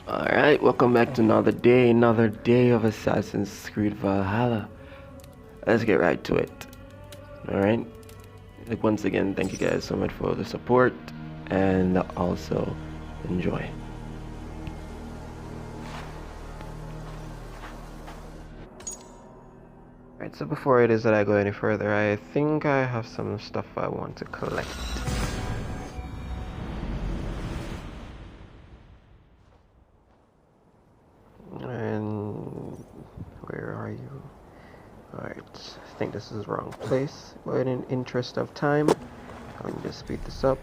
Alright, welcome back to another day of Assassin's Creed Valhalla. Let's get right to it. Alright, once again, thank you guys so much for the support and also enjoy. Alright, so before it is that I go any further, I think I have some stuff I want to collect. And where are you? Alright, I think this is the wrong place, but in interest of time, let me just speed this up.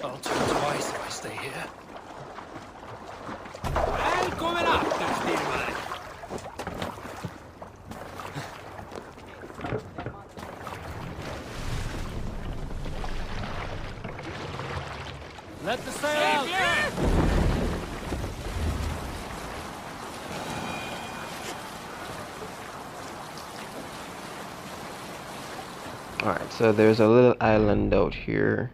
I'll think twice if I stay here. Välkommen efter, Styrman! Let the sail out! Alright, so there's a little island out here,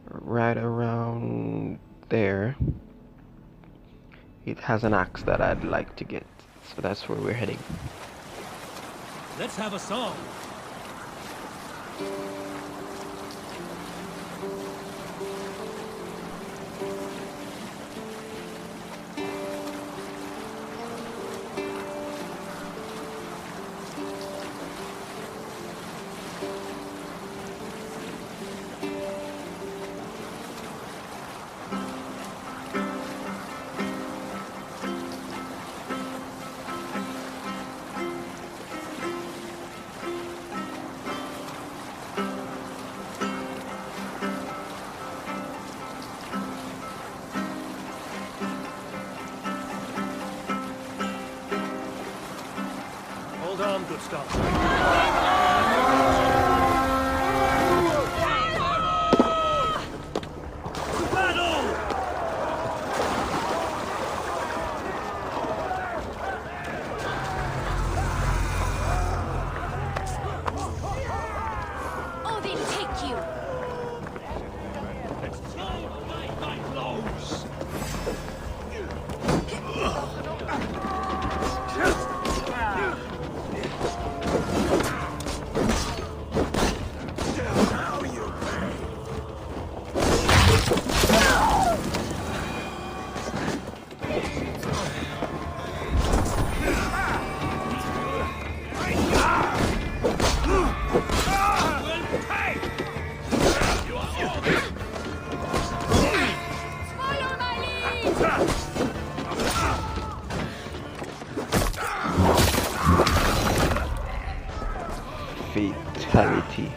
right around there. It has an axe that I'd like to get, so that's where we're heading. Let's have a song. Hold on, good stuff. Odin, take you! Follow my lead! Fatality.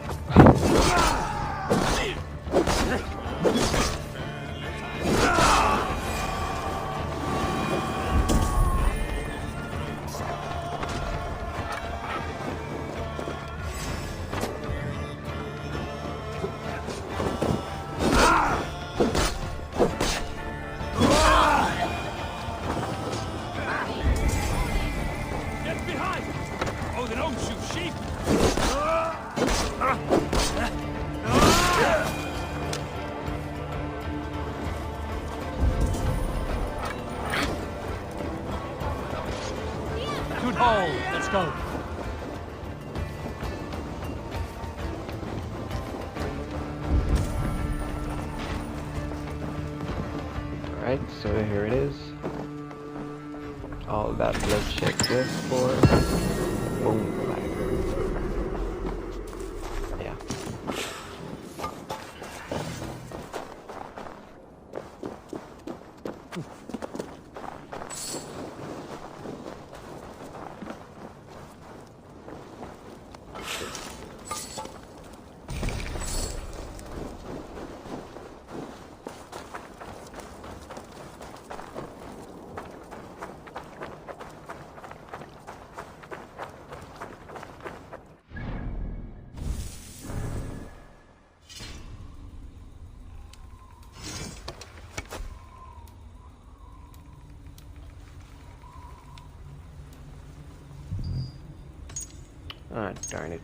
Get behind! Oh, they don't shoot sheep! Good haul. Let's go. Alright, so here it is. All that bloodshed just for boom. Yeah. Ah, darn it.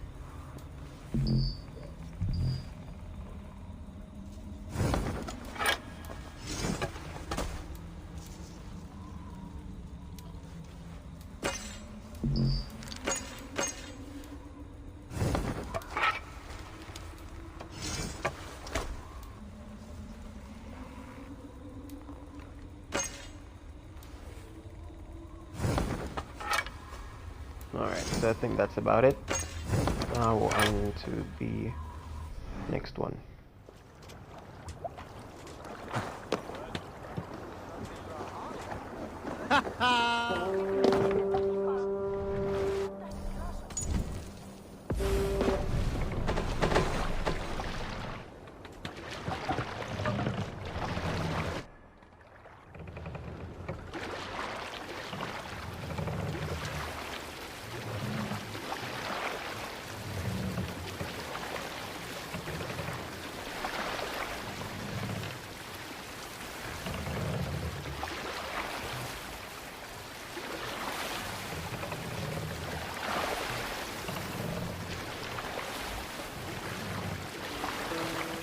Alright, so I think that's about it. Now on to the next one.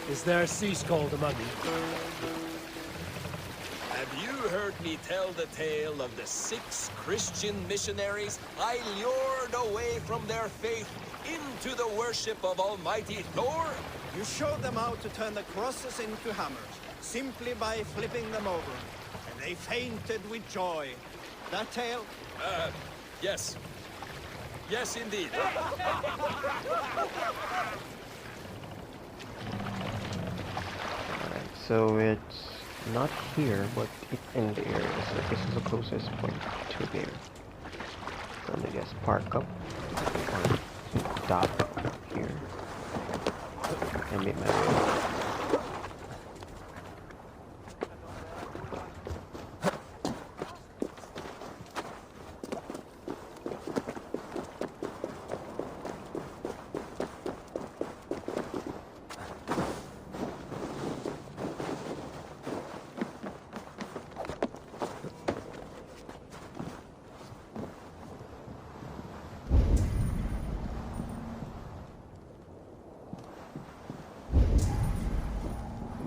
Is there a sea scald among you? Have you heard me tell the tale of the 6 Christian missionaries I lured away from their faith into the worship of Almighty Thor? You showed them how to turn the crosses into hammers, simply by flipping them over. And they fainted with joy. That tale? Yes. Yes, indeed. So it's not here, but it's in the area. So this is the closest point to there. So let me just park up or stop here and make my way.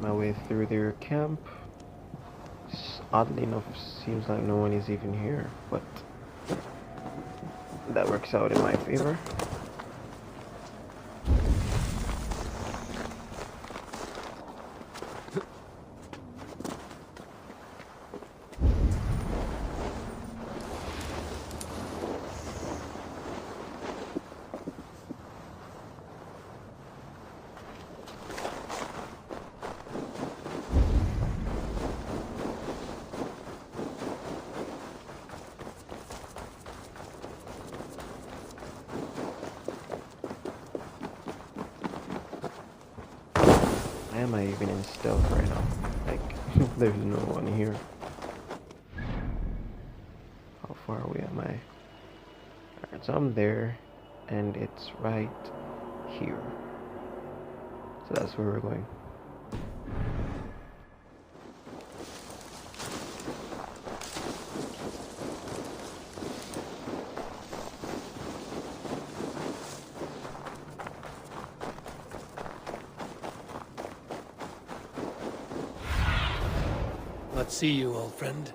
My way through their camp. Oddly enough, seems like no one is even here, but that works out in my favor. Am I even in stealth right now? Like, there's no one here. How far away am I? Alright, so I'm there, and it's right here. So that's where we're going. Let's see you, old friend.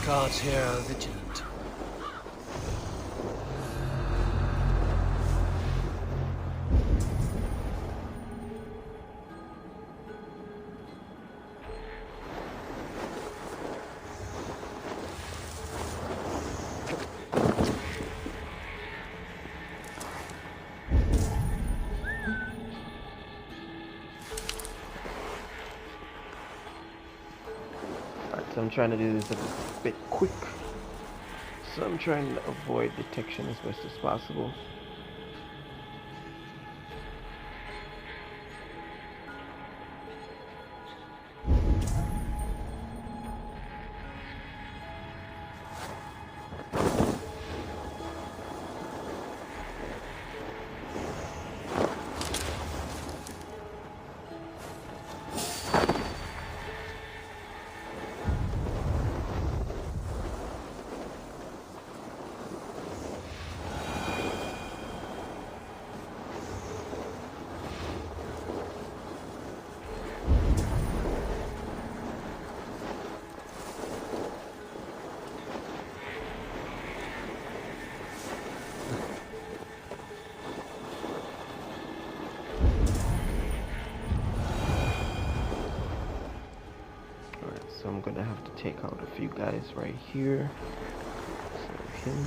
Gods here are vigilant. So I'm trying to do this a bit quick. So I'm trying to avoid detection as best as possible. So I'm gonna have to take out a few guys right here. So him.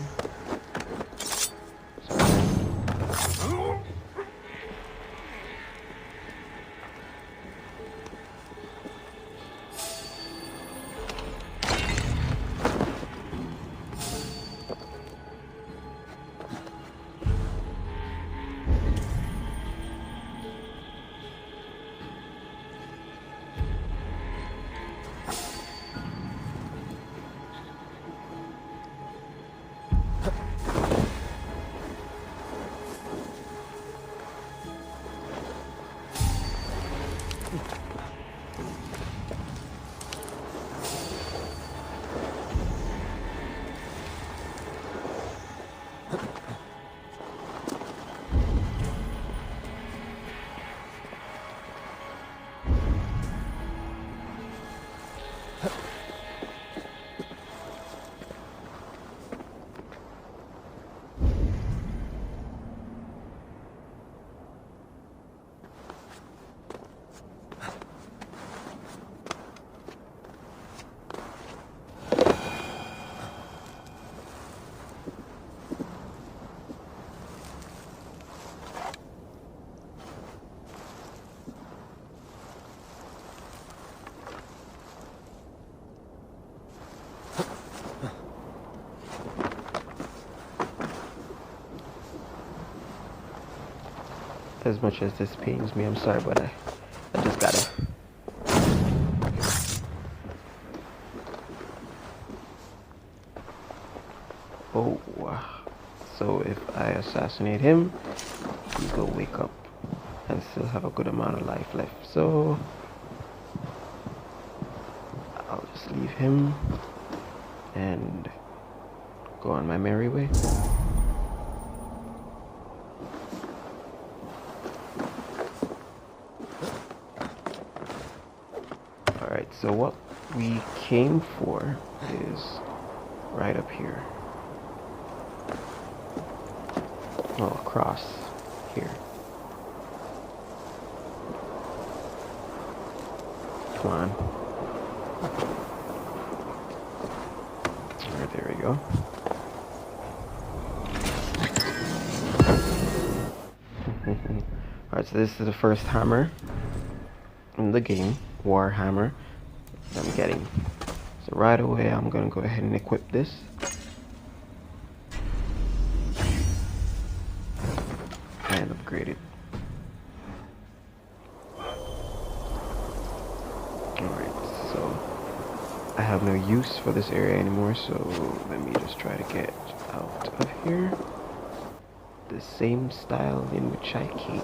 As much as this pains me, I'm sorry, but I just gotta. Oh, so if I assassinate him, he will wake up and still have a good amount of life left. So I'll just leave him and go on my merry way. Alright, so what we came for is right up here. Oh, across here. Come on. Alright, there we go. Alright, so this is the first hammer in the game, war hammer, that I'm getting. So right away I'm gonna go ahead and equip this. And upgrade it. Alright, so I have no use for this area anymore, so let me just try to get out of here the same style in which I came.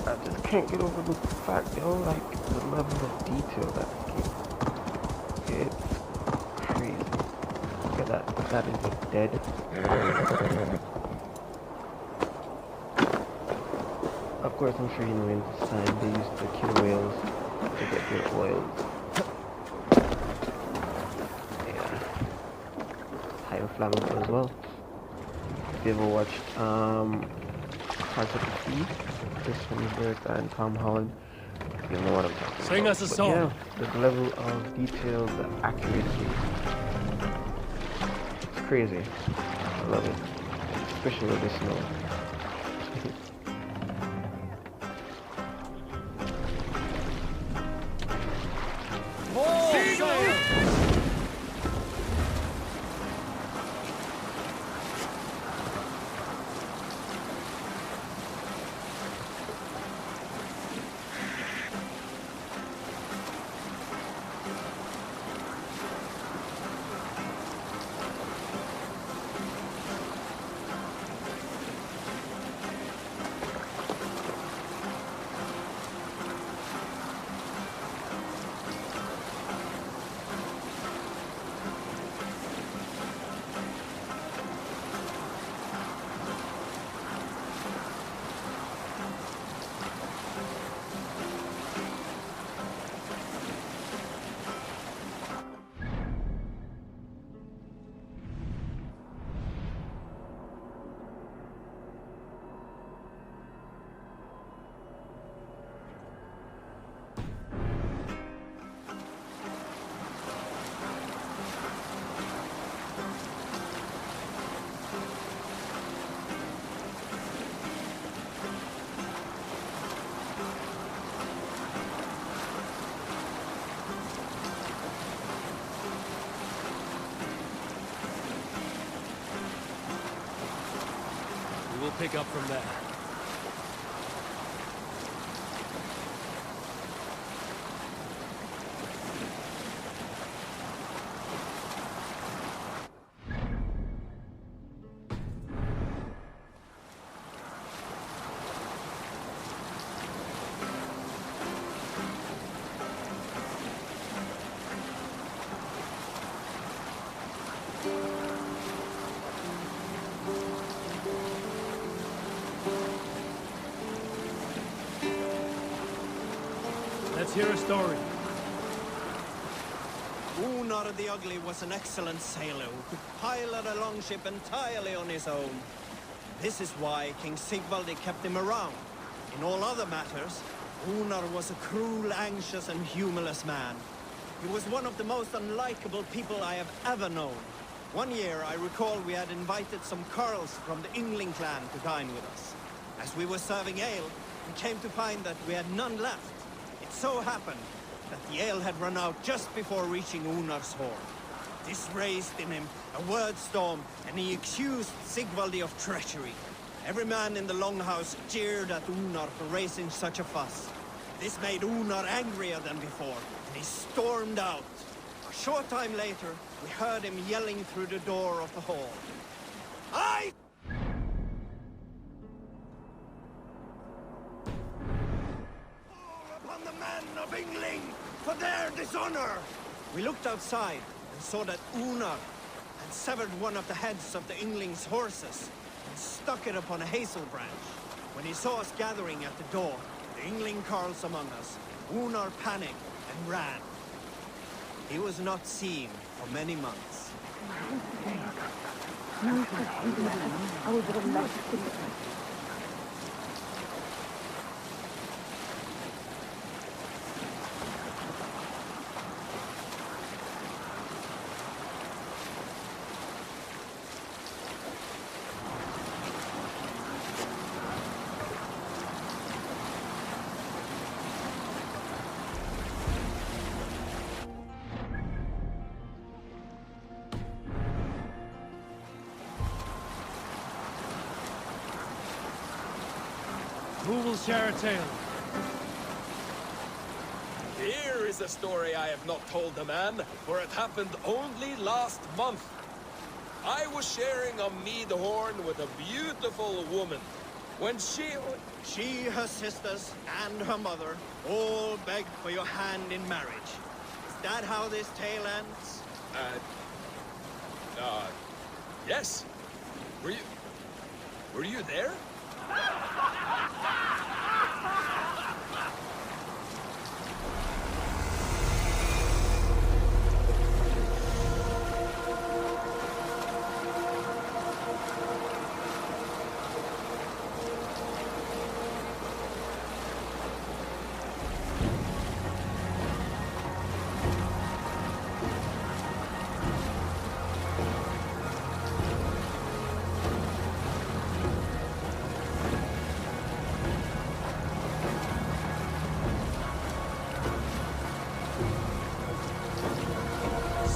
I just can't get over the fact, yo, like the level of detail that the game It's crazy. Look at that. That is dead. Of course, I'm sure you know in this time they used to kill whales to get their oils. Yeah. Highly flammable as well. If you ever watched Parts of the Sea, Kristen Stewart and Tom Holland, you know what I'm talking about. Sing us a song. Yeah, the level of detail, the accuracy. It's crazy. I love it. Especially with the snow. We'll pick up from there. Let's hear a story. Unar the Ugly was an excellent sailor who could pilot a longship entirely on his own. This is why King Sigvaldi kept him around. In all other matters, Unar was a cruel, anxious, and humorless man. He was one of the most unlikable people I have ever known. One year, I recall we had invited some Carls from the Yngling clan to dine with us. As we were serving ale, we came to find that we had none left. It so happened that the ale had run out just before reaching Unar's hall. This raised in him a word storm, and he accused Sigvaldi of treachery. Every man in the longhouse jeered at Unar for raising such a fuss. This made Unar angrier than before, and he stormed out. A short time later, we heard him yelling through the door of the hall. I upon the men of Yngling for their dishonor! We looked outside and saw that Unar had severed one of the heads of the Yngling's horses and stuck it upon a hazel branch. When he saw us gathering at the door, the Yngling Carls among us, Unar panicked and ran. He was not seen for many months. Who will share a tale? Here is a story I have not told the man, for it happened only last month. I was sharing a mead horn with a beautiful woman. When she, her sisters, and her mother all begged for your hand in marriage. that how this tale ends? Yes. Were you there?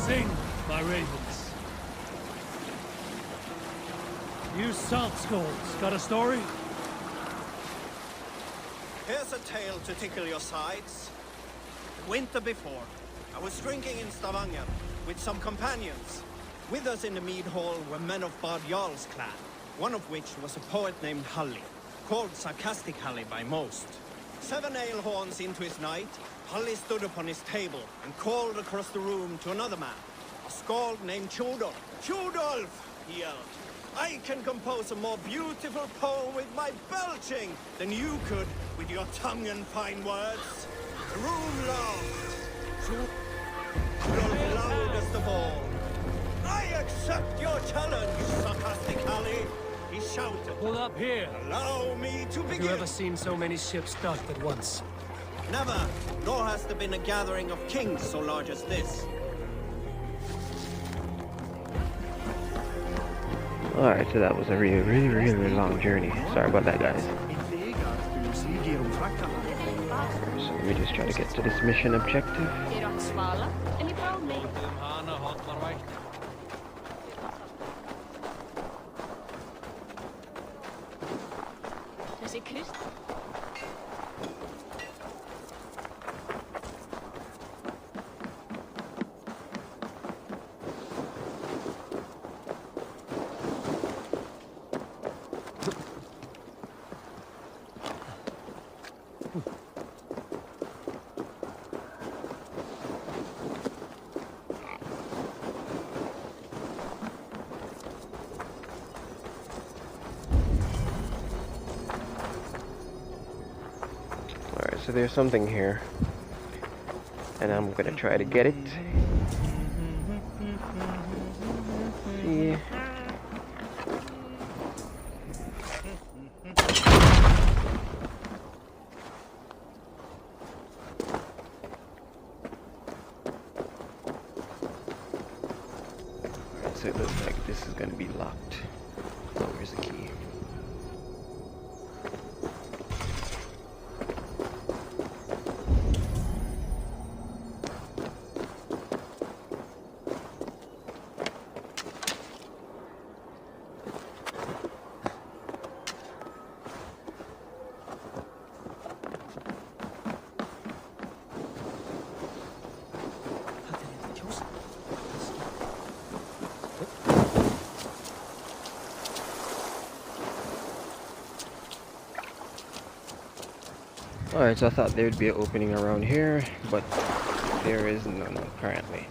Sing, my ravens. You salt skulls, got a story? Here's a tale to tickle your sides. The winter before, I was drinking in Stavanger with some companions. With us in the mead hall were men of Bard Jarl's clan, one of which was a poet named Halli, called Sarcastic Halli by most. 7 ale horns into his night, Halli stood upon his table and called across the room to another man, a skald named Tjodolf. Tjodolf, he yelled, I can compose a more beautiful poem with my belching than you could with your tongue and fine words. The room laughed. Tjodolf loudest of all. I accept your challenge, Sarcastic Halli, he shouted. Pull up here. Allow me to begin. Have you ever seen so many ships docked at once? Never, nor has there been a gathering of kings so large as this. Alright, so that was a really long journey. Sorry about that, guys. So let me just try to get to this mission objective. Alright, so there's something here. And I'm gonna try to get it. See. So it looks like this is going to be locked. Oh, where's the key? Alright, so I thought there would be an opening around here, but there is none apparently.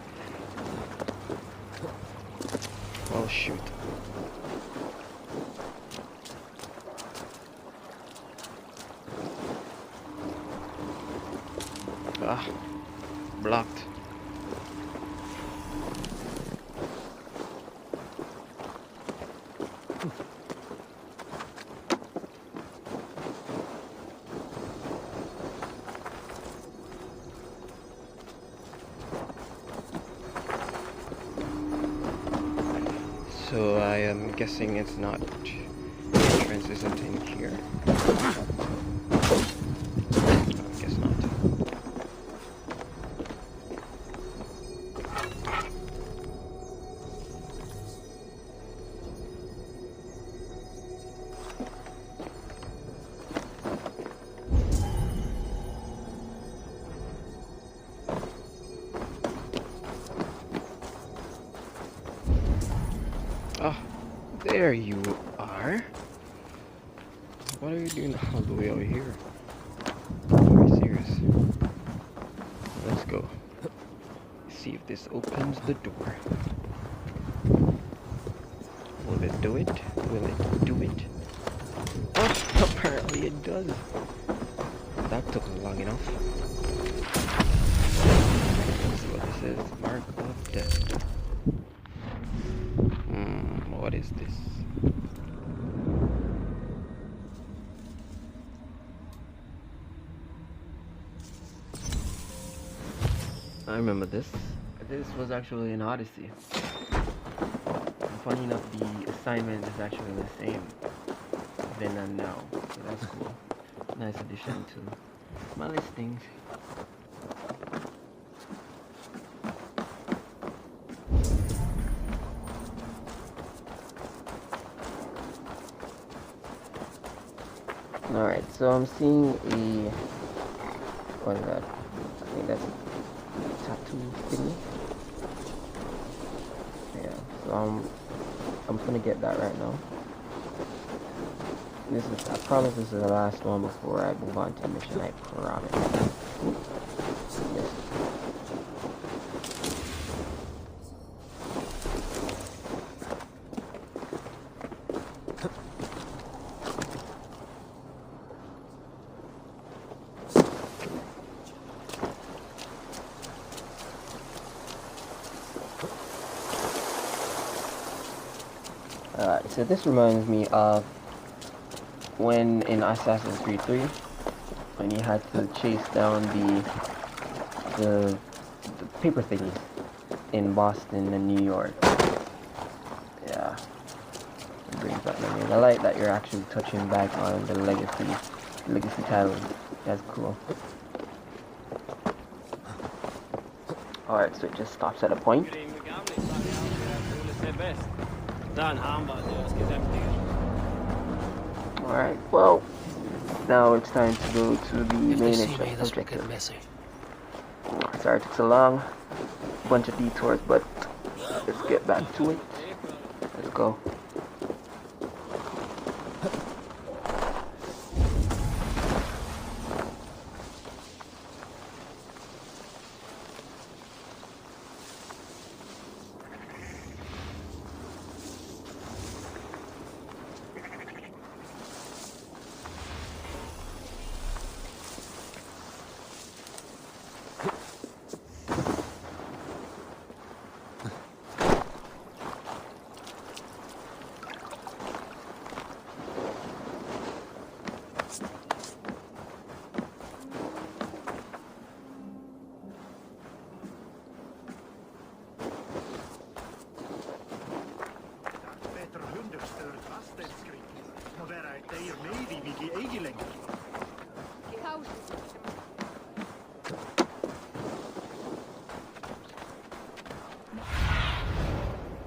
Oh shoot. Ah, blocked. So I am guessing it's not, the entrance isn't in here. I guess not. Oh, there you are. What are you doing all the way over here? Are you serious? Let's go. this opens the door. Will it do it? Will it do it? Oh, apparently it does. That took long enough. Let's see what this is. Mark of death. What is this? I remember this. This was actually an Odyssey. And funny enough, the assignment is actually the same then and now. So that's cool. Nice addition to my listings. Alright, so I'm seeing a... what is that? I think that's a tattoo thingy. Yeah, so I'm gonna get that right now. I promise this is the last one before I move on to the mission, I promise. Yes. Alright, so this reminds me of when in Assassin's Creed 3, when you had to chase down the paper thingies in Boston and New York. Yeah, it brings back memories. I like that you're actually touching back on the legacy titles. That's cool. Alright, so it just stops at a point. Alright, well, now it's time to go to the main objective. Sorry it took so long, a bunch of detours, but let's get back to it. Let's go.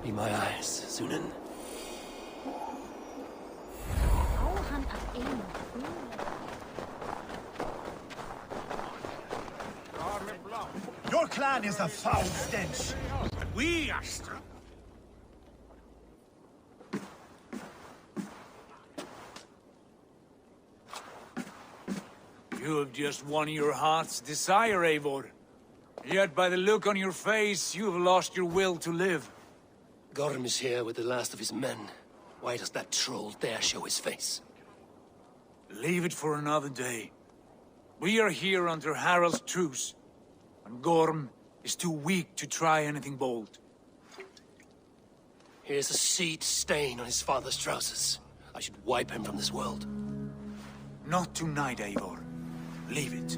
Be my eyes, Sunan. Your clan is a foul stench. We are strong. You have just won your heart's desire, Eivor. Yet by the look on your face, you have lost your will to live. Gorm is here with the last of his men. Why does that troll dare show his face? Leave it for another day. We are here under Harald's truce, and Gorm is too weak to try anything bold. Here's a seed stain on his father's trousers. I should wipe him from this world. Not tonight, Eivor. Leave it.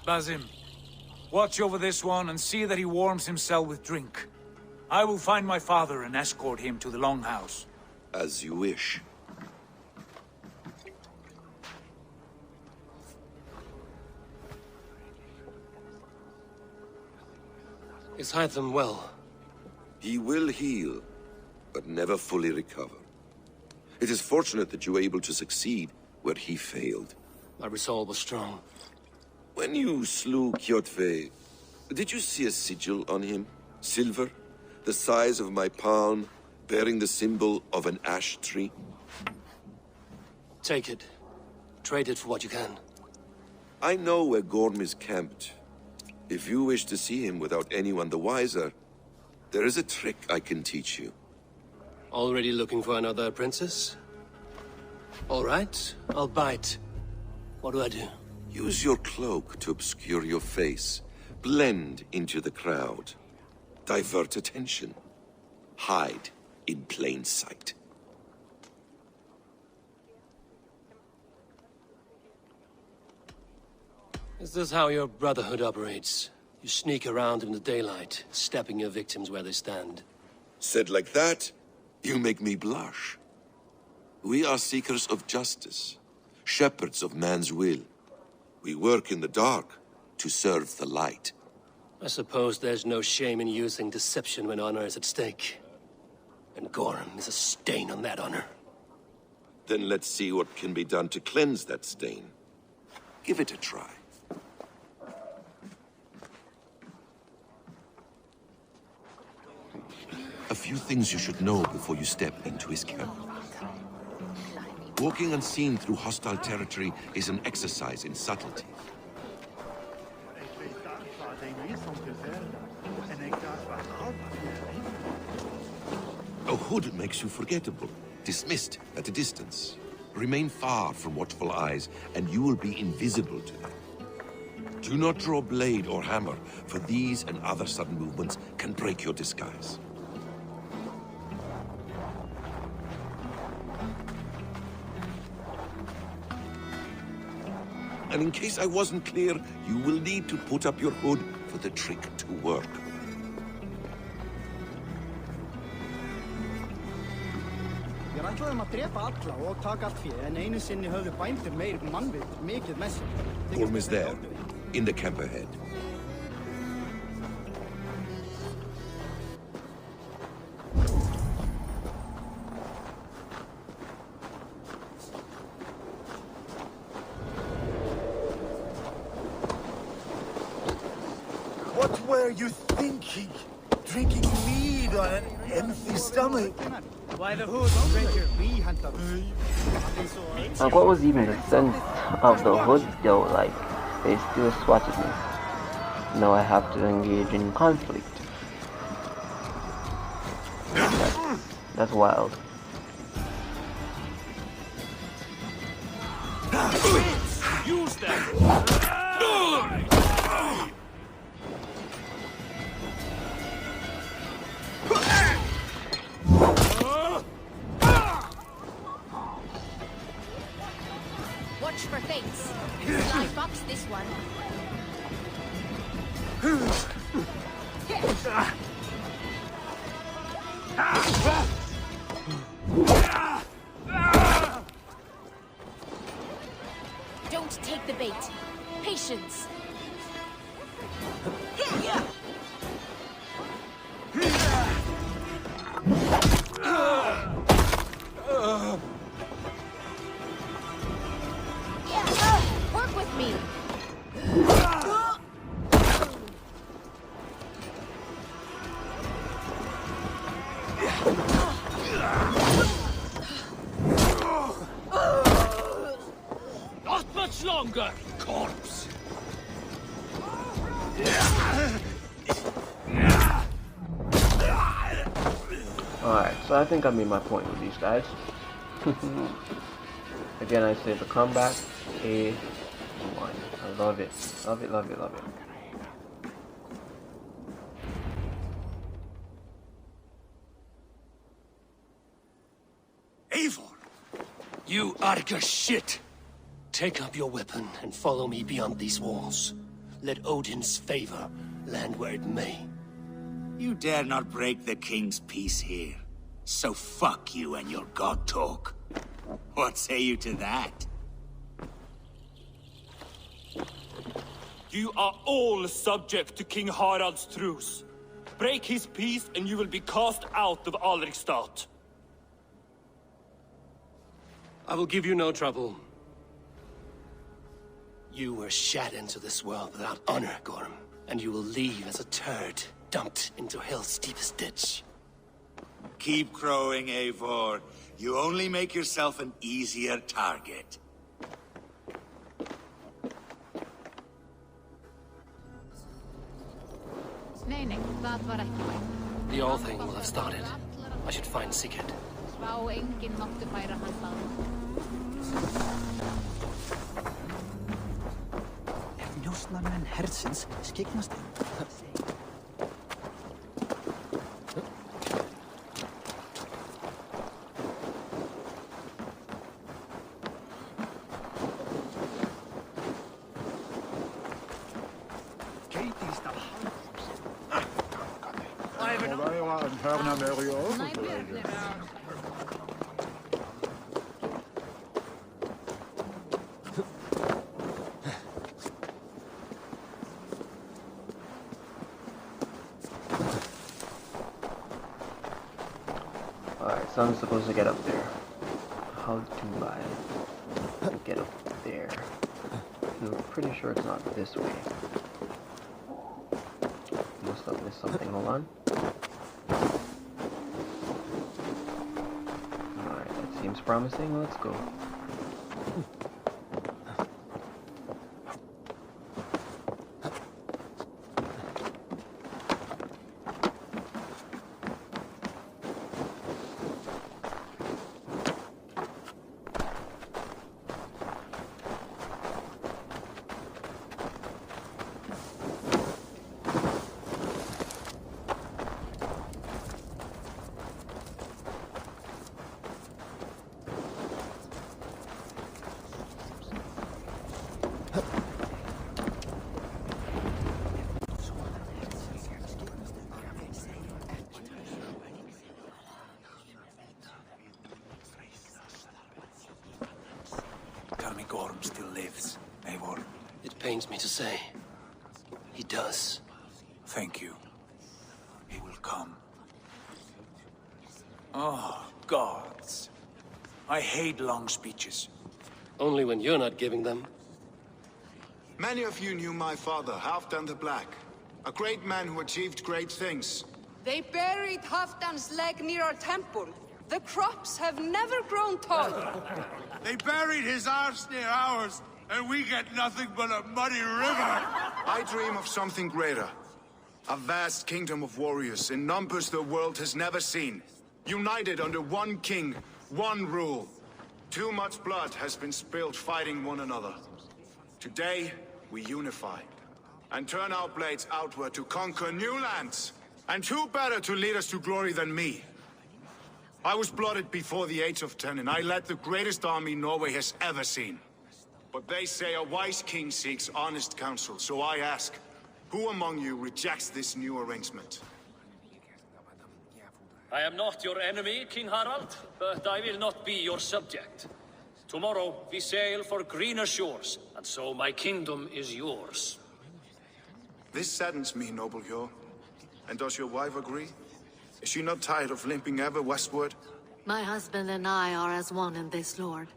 Basim, watch over this one and see that he warms himself with drink. I will find my father and escort him to the Longhouse. As you wish. Is Hytham well? He will heal, but never fully recover. It is fortunate that you were able to succeed where he failed. My resolve was strong. When you slew Kjotve, did you see a sigil on him? Silver, the size of my palm, bearing the symbol of an ash tree. Take it. Trade it for what you can. I know where Gorm is camped. If you wish to see him without anyone the wiser, there is a trick I can teach you. Already looking for another princess? All right, I'll bite. What do I do? Use your cloak to obscure your face. Blend into the crowd. Divert attention. Hide in plain sight. Is this how your Brotherhood operates? You sneak around in the daylight, stepping your victims where they stand. Said like that, you make me blush. We are seekers of justice, shepherds of man's will. We work in the dark to serve the light. I suppose there's no shame in using deception when honor is at stake. And Gorm is a stain on that honor. Then let's see what can be done to cleanse that stain. Give it a try. A few things you should know before you step into his camp. Walking unseen through hostile territory is an exercise in subtlety. A hood makes you forgettable, dismissed at a distance. Remain far from watchful eyes, and you will be invisible to them. Do not draw blade or hammer, for these and other sudden movements can break your disguise. And in case I wasn't clear, you will need to put up your hood for the trick to work. Við ætlaðum að drepa alla og taka allt fé, en einu sinni höfðu bændur meir mannvit mikið með sér. Gorm is there, in the camp ahead. What were you thinking? Drinking mead on an empty stomach? Why the hood, stranger? We hunt us. Like, what was even the sense of the hood though? Like, they still swatted me. Now I have to engage in conflict. That's wild. Use them! Watch for fates. Sly fox this one. Don't take the bait. Patience. Work with me. Not much longer, corpse! Alright, so I think I made my point with these guys. Again, I say the comeback A1. I love it. Love it, love it, love it. Eivor! You Arga shit! Take up your weapon and follow me beyond these walls. Let Odin's favor land where it may. You dare not break the king's peace here. So fuck you and your god talk. What say you to that? You are all subject to King Harald's truce. Break his peace and you will be cast out of Alrikstad. I will give you no trouble. You were shat into this world without honor, Gorm, and you will leave as a turd dumped into hell's deepest ditch. Keep crowing, Eivor. You only make yourself an easier target. The old thing will have started. I should find Sigurd. Njósnarmenn herdsins skyggnast inn. Alright, so I'm supposed to get up there. How do I get up there? I'm pretty sure it's not this way. Must have missed something, hold on. Alright, that seems promising, let's go. Tell me Gorm still lives, Eivor. It pains me to say. He does. Thank you. He will come. Oh, gods. I hate long speeches. Only when you're not giving them. Many of you knew my father, Halfdan the Black. A great man who achieved great things. They buried Halfdan's leg near our temple. The crops have never grown tall. They buried his arse near ours, and we get nothing but a muddy river. I dream of something greater. A vast kingdom of warriors in numbers the world has never seen. United under one king, one rule. Too much blood has been spilled fighting one another. Today, we unify. And turn our blades outward to conquer new lands. And who better to lead us to glory than me? I was blooded before the age of 10, and I led the greatest army Norway has ever seen. But they say a wise king seeks honest counsel, so I ask, who among you rejects this new arrangement? I am not your enemy, King Harald, but I will not be your subject. Tomorrow we sail for greener shores, and so my kingdom is yours. This saddens me, noble Hjor. And does your wife agree? Is she not tired of limping ever westward? My husband and I are as one in this, Lord.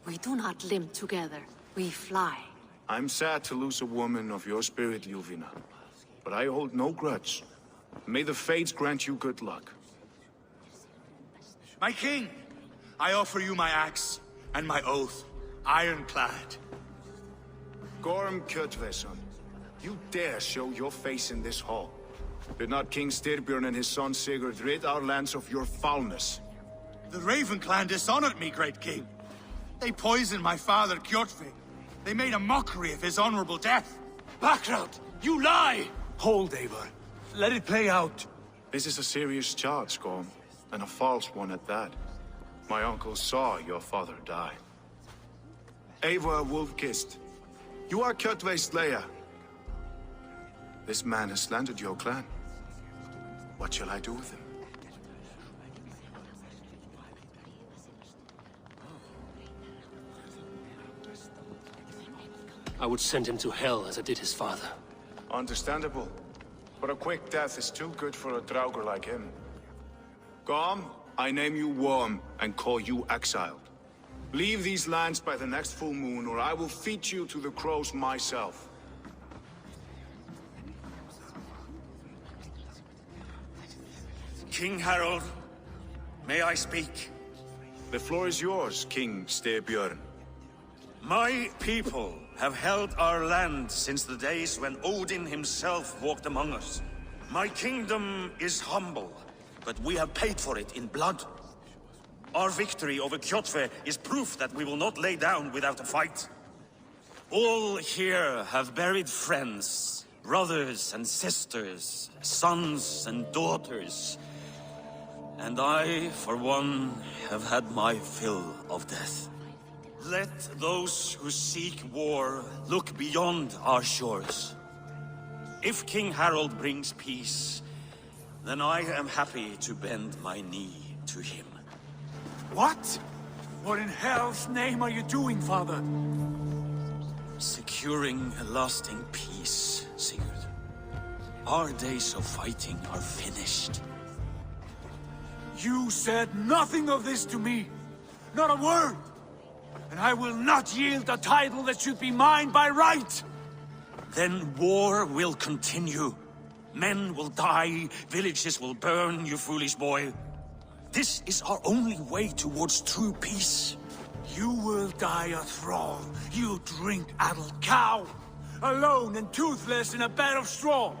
We do not limp together. We fly. I'm sad to lose a woman of your spirit, Ljuvina. But I hold no grudge. May the fates grant you good luck. My king, I offer you my axe and my oath, ironclad. Gorm Kjotveson, you dare show your face in this hall. Did not King Styrbjörn and his son Sigurd rid our lands of your foulness? The Raven clan dishonored me, great king. They poisoned my father, Kjotve. They made a mockery of his honorable death. Background! You lie! Hold, Eivor. Let it play out. This is a serious charge, Gorm, and a false one at that. My uncle saw your father die. Eivor Wolf-Kissed, you are Kjotve's slayer. This man has slandered your clan. What shall I do with him? I would send him to hell as I did his father. Understandable. But a quick death is too good for a Draugr like him. Gorm, I name you Worm and call you exiled. Leave these lands by the next full moon, or I will feed you to the crows myself. King Harald, May I speak? The floor is yours, King Styrbjörn. My people have held our land since the days when Odin himself walked among us. My kingdom is humble, but we have paid for it in blood. Our victory over Kjotve is proof that we will not lay down without a fight. All here have buried friends, brothers and sisters, sons and daughters. And I, for one, have had my fill of death. Let those who seek war look beyond our shores. If King Harald brings peace, then I am happy to bend my knee to him. What? What in hell's name are you doing, father? Securing a lasting peace, Sigurd. Our days of fighting are finished. You said nothing of this to me. Not a word. And I will not yield a title that should be mine by right. Then war will continue. Men will die, villages will burn, you foolish boy. This is our only way towards true peace. You will die a thrall. You drink-addled cow. Alone and toothless in a bed of straw.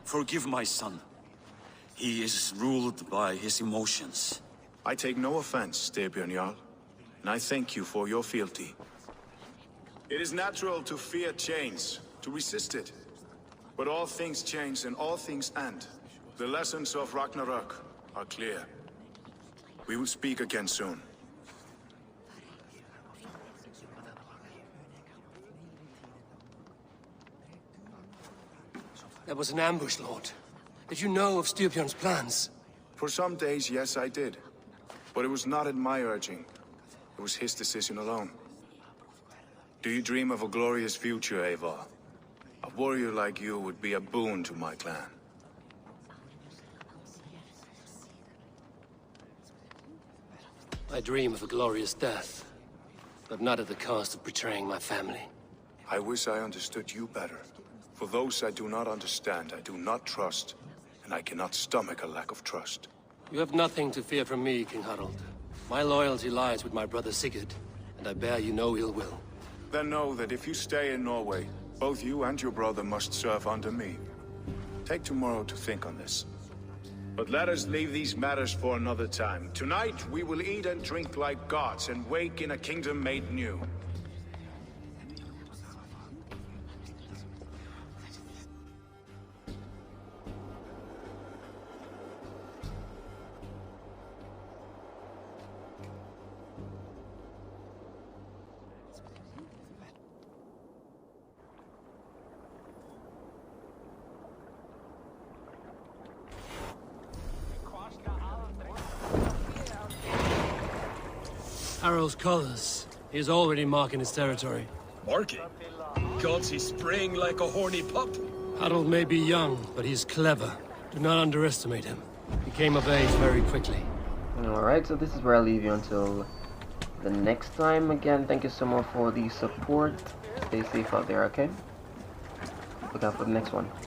Forgive my son. He is ruled by his emotions. I take no offense, Styrbjörn Jarl, and I thank you for your fealty. It is natural to fear change, to resist it. But all things change and all things end. The lessons of Ragnarok are clear. We will speak again soon. That was an ambush, Lord. Did you know of Styrbjörn's plans? For some days, yes, I did. But it was not at my urging. It was his decision alone. Do you dream of a glorious future, Eivor? A warrior like you would be a boon to my clan. I dream of a glorious death, but not at the cost of betraying my family. I wish I understood you better. For those I do not understand, I do not trust, and I cannot stomach a lack of trust. You have nothing to fear from me, King Harald. My loyalty lies with my brother Sigurd, and I bear you no ill will. Then know that if you stay in Norway, both you and your brother must serve under me. Take tomorrow to think on this. But let us leave these matters for another time. Tonight, we will eat and drink like gods and wake in a kingdom made new. Harald's colors. He is already marking his territory. Marking? Gods, he's spraying like a horny pup. Harald may be young, but he's clever. Do not underestimate him. He came of age very quickly. Alright, so this is where I'll leave you until the next time. Again, thank you so much for the support. Stay safe out there, okay? Look out for the next one.